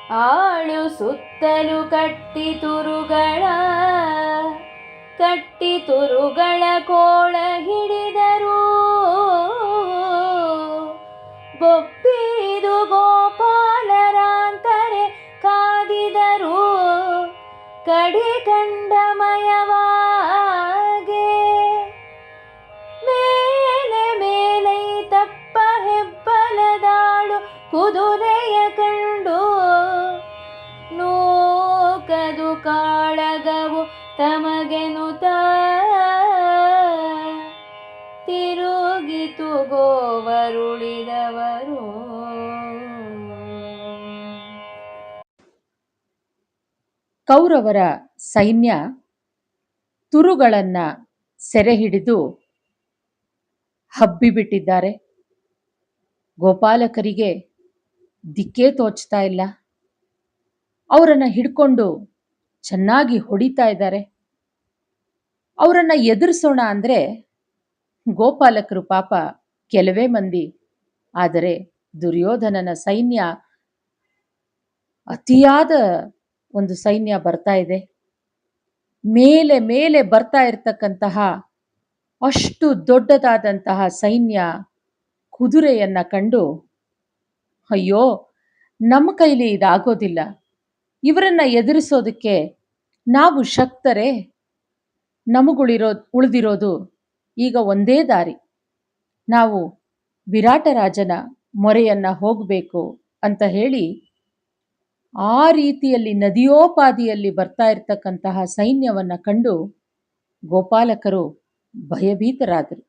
ಆಳು ಸುತ್ತಲು ಕಟ್ಟಿತುರುಗಳ ಕೋಳ ಹಿಡಿದರು. ಬೊಬ್ಬಿದು ಗೋಪಾಲರಾಂತರೆ ಕಾದಿದರು. ಕಡಿ ಕಂಡಮಯವಾಗೆ ಮೇಲೆ ಮೇಲೈ ತಪ್ಪ ಹೆಬ್ಬಲದಾಳು ಕುದುರೆಯ ಕಂಡು ನೂಕದು ಕಾಳಗವು ತಮಗೆನುತ ತಿರುಗಿತು ಗೋವರುಳಿದವರು. ಕೌರವರ ಸೈನ್ಯ ತುರುಗಳನ್ನು ಸೆರೆ ಹಿಡಿದು ಹಬ್ಬಿಬಿಟ್ಟಿದ್ದಾರೆ. ಗೋಪಾಲಕರಿಗೆ ದಿಕ್ಕೇ ತೋಚ್ತಾ ಇಲ್ಲ. ಅವರನ್ನು ಹಿಡ್ಕೊಂಡು ಚೆನ್ನಾಗಿ ಹೊಡಿತಾ ಇದ್ದಾರೆ. ಅವರನ್ನು ಎದುರಿಸೋಣ ಅಂದರೆ ಗೋಪಾಲಕರು ಪಾಪ ಕೆಲವೇ ಮಂದಿ. ಆದರೆ ದುರ್ಯೋಧನನ ಸೈನ್ಯ ಅತಿಯಾದ ಒಂದು ಸೈನ್ಯ ಬರ್ತಾ ಇದೆ. ಮೇಲೆ ಮೇಲೆ ಬರ್ತಾ ಇರತಕ್ಕಂತಹ ಅಷ್ಟು ದೊಡ್ಡದಾದಂತಹ ಸೈನ್ಯ ಕುದುರೆಯನ್ನು ಕಂಡು, ಅಯ್ಯೋ ನಮ್ಮ ಕೈಲಿ ಇದಾಗೋದಿಲ್ಲ, ಇವರನ್ನು ಎದುರಿಸೋದಕ್ಕೆ ನಾವು ಶಕ್ತರೇ, ಉಳಿದಿರೋದು ಈಗ ಒಂದೇ ದಾರಿ, ನಾವು ವಿರಾಟರಾಜನ ಮೊರೆಯನ್ನು ಹೋಗಬೇಕು ಅಂತ ಹೇಳಿ ಆ ರೀತಿಯಲ್ಲಿ ನದಿಯೋಪಾದಿಯಲ್ಲಿ ಬರ್ತಾ ಇರತಕ್ಕಂತಹ ಸೈನ್ಯವನ್ನು ಕಂಡು ಗೋಪಾಲಕರು ಭಯಭೀತರಾದರು.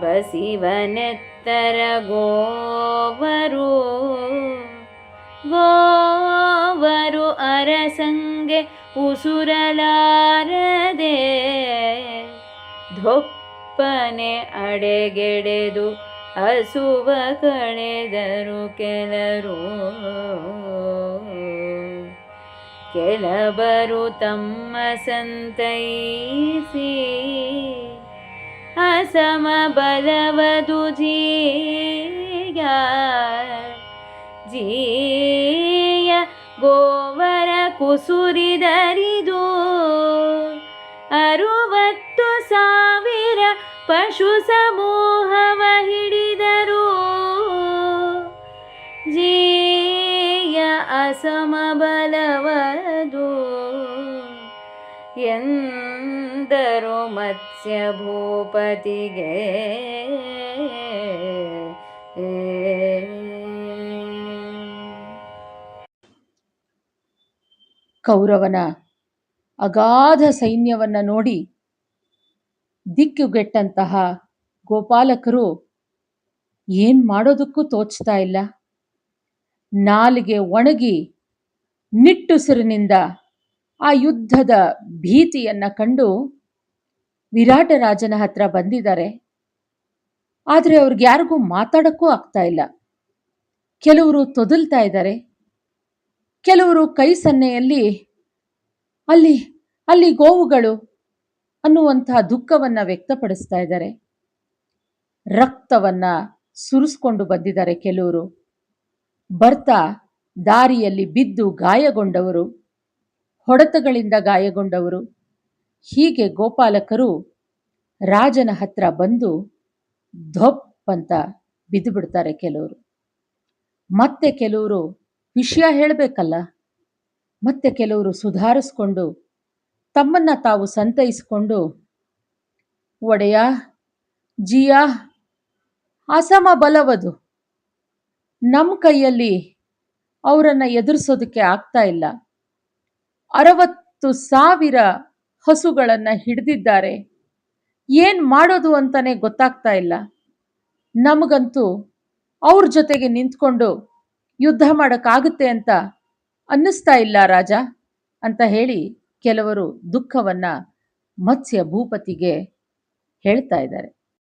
ಬಸಿವನೆತ್ತರ ಗೋವರು ಅರಸಂಗೆ ಉಸುರಲಾರದೆ ಧೊಪ್ಪನೆ ಅಡೆಗೆಡೆದು ಹಸುವ ಕಳೆದರು ಕೆಲವರು ತಮ್ಮ ಸಂತೈಸಿ ಅಸಮ ಬಲವದು ಜೀಯ ಗೋವರ ಕುಸುರಿದರಿದು 60,000 ಪಶು ಸಮೂಹವ ಹಿಡಿದರು. ಜೀಯ ಅಸಮ ಬಲವದು ಎಂದರು ಮತ್ಸ್ಯ ಭೂಪತಿಗೆ. ಕೌರವನ ಅಗಾಧ ಸೈನ್ಯವನ್ನು ನೋಡಿ ದಿಕ್ಕುಗೆಟ್ಟಂತಹ ಗೋಪಾಲಕರು ಏನು ಮಾಡೋದಕ್ಕೂ ತೋಚ್ತಾ ಇಲ್ಲ. ನಾಲಿಗೆ ಒಣಗಿ ನಿಟ್ಟುಸಿರಿನಿಂದ ಆ ಯುದ್ಧದ ಭೀತಿಯನ್ನು ಕಂಡು ವಿರಾಟರಾಜನ ಹತ್ರ ಬಂದಿದ್ದಾರೆ. ಆದರೆ ಅವ್ರಿಗೆ ಯಾರಿಗೂ ಮಾತಾಡೋಕ್ಕೂ ಆಗ್ತಾ ಇಲ್ಲ. ಕೆಲವರು ತೊದಲ್ತಾ ಇದ್ದಾರೆ, ಕೆಲವರು ಕೈ ಸನ್ನೆಯಲ್ಲಿ ಅಲ್ಲಿ ಗೋವುಗಳು ಅನ್ನುವಂತಹ ದುಃಖವನ್ನು ವ್ಯಕ್ತಪಡಿಸ್ತಾ ಇದ್ದಾರೆ. ರಕ್ತವನ್ನು ಸುರಿಸ್ಕೊಂಡು ಬಂದಿದ್ದಾರೆ ಕೆಲವರು. ಬರ್ತಾ ದಾರಿಯಲ್ಲಿ ಬಿದ್ದು ಗಾಯಗೊಂಡವರು, ಹೊಡೆತಗಳಿಂದ ಗಾಯಗೊಂಡವರು. ಹೀಗೆ ಗೋಪಾಲಕರು ರಾಜನ ಹತ್ರ ಬಂದು ಧೊಪ್ ಅಂತ ಬಿದ್ದು ಬಿಡ್ತಾರೆ ಕೆಲವರು. ಮತ್ತೆ ಕೆಲವರು ವಿಷಯ ಹೇಳಬೇಕಲ್ಲ, ಮತ್ತೆ ಕೆಲವರು ಸುಧಾರಿಸ್ಕೊಂಡು ತಮ್ಮನ್ನು ತಾವು ಸಂತೈಸಿಕೊಂಡು, ಒಡೆಯ ಜಿಯ ಅಸಮ ಬಲವದು, ನಮ್ಮ ಕೈಯಲ್ಲಿ ಅವರನ್ನು ಎದುರಿಸೋದಕ್ಕೆ ಆಗ್ತಾ ಇಲ್ಲ. 60,000 ಹಸುಗಳನ್ನು ಹಿಡಿದಿದ್ದಾರೆ, ಏನು ಮಾಡೋದು ಅಂತಾನೆ ಗೊತ್ತಾಗ್ತಾ ಇಲ್ಲ. ನಮಗಂತೂ ಅವ್ರ ಜೊತೆಗೆ ನಿಂತ್ಕೊಂಡು ಯುದ್ಧ ಮಾಡೋಕ್ಕಾಗುತ್ತೆ ಅಂತ ಅನ್ನಿಸ್ತಾ ಇಲ್ಲ ರಾಜ ಅಂತ ಹೇಳಿ ಕೆಲವರು ದುಃಖವನ್ನು ಮತ್ಸ್ಯ ಭೂಪತಿಗೆ ಹೇಳ್ತಾ ಇದ್ದಾರೆ.